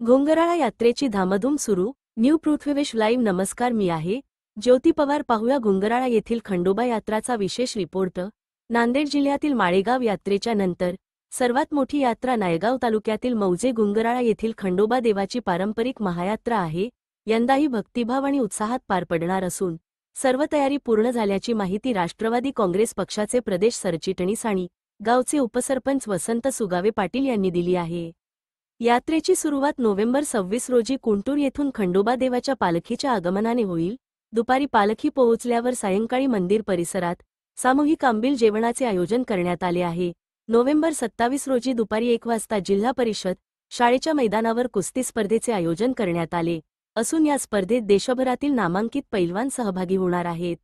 घोंगराळा यात्रेची धामधूम सुरू. न्यू पृथ्वीविश लाईव्ह. नमस्कार, मी आहे ज्योती पवार. पाहूया घोंगराळा येथील खंडोबा यात्राचा विशेष रिपोर्ट. नांदेड जिल्ह्यातील माळेगाव यात्रेच्या नंतर सर्वात मोठी यात्रा नायगाव तालुक्यातील मौजे घोंगराळा येथील खंडोबा देवाची पारंपरिक महायात्रा आहे. यंदाही भक्तिभाव आणि उत्साहात पार पडणार असून सर्व तयारी पूर्ण झाल्याची माहिती राष्ट्रवादी काँग्रेस पक्षाचे प्रदेश सरचिटणीस आणि गावचे उपसरपंच वसंत सुगावे पाटील यांनी दिली आहे. यात्रेची सुरुवात नोव्हेंबर 26 रोजी कुंटूर येथून खंडोबा देवाच्या पालखीच्या आगमनाने होईल. दुपारी पालखी पोहोचल्यावर सायंकाळी मंदिर परिसरात सामूहिक आंबील जेवणाचे आयोजन करण्यात आले आहे. नोव्हेंबर 27 रोजी दुपारी 1 वाजता जिल्हा परिषद शाळेच्या मैदानावर कुस्ती स्पर्धेचे आयोजन करण्यात आले असून या स्पर्धेत देशभरातील नामांकित पैलवान सहभागी होणार आहेत.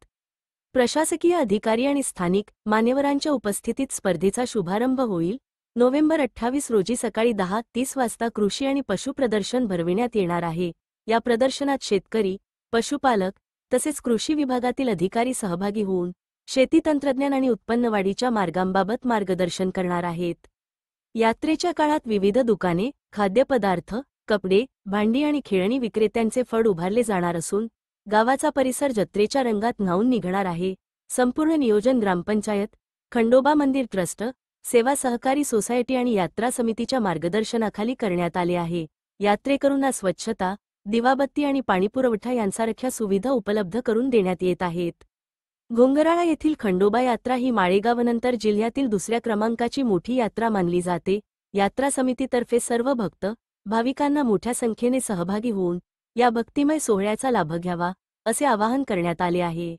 प्रशासकीय अधिकारी आणि स्थानिक मान्यवरांच्या उपस्थितीत स्पर्धेचा शुभारंभ होईल. नोव्हेंबर 28 रोजी सकाळी 10:30 वाजता कृषी आणि पशु प्रदर्शन भरविण्यात येणार आहे. या प्रदर्शनात शेतकरी, पशुपालक तसेच कृषी विभागातील अधिकारी सहभागी होऊन शेती तंत्रज्ञान आणि उत्पन्नवाढीच्या मार्गांबाबत मार्गदर्शन करणार आहेत. यात्रेच्या काळात विविध दुकाने, खाद्यपदार्थ, कपडे, भांडी आणि खेळणी विक्रेत्यांचे फड उभारले जाणार असून गावाचा परिसर जत्रेच्या रंगात न्हाऊन निघणार आहे. संपूर्ण नियोजन ग्रामपंचायत, खंडोबा मंदिर ट्रस्ट, सेवा सहकारी सोसायटी आणि यात्रा समितीच्या मार्गदर्शनाखाली करण्यात आले आहे. यात्रेकरूंना स्वच्छता, दिवाबत्ती आणि पाणीपुरवठा यांसारख्या सुविधा उपलब्ध करून देण्यात येत आहेत. घोंगराळा येथील खंडोबा यात्रा ही माळेगावनंतर जिल्ह्यातील दुसऱ्या क्रमांकाची मोठी यात्रा मानली जाते. यात्रा समितीतर्फे सर्व भक्त भाविकांना मोठ्या संख्येने सहभागी होऊन या भक्तिमय सोहळ्याचा लाभ घ्यावा असे आवाहन करण्यात आले आहे.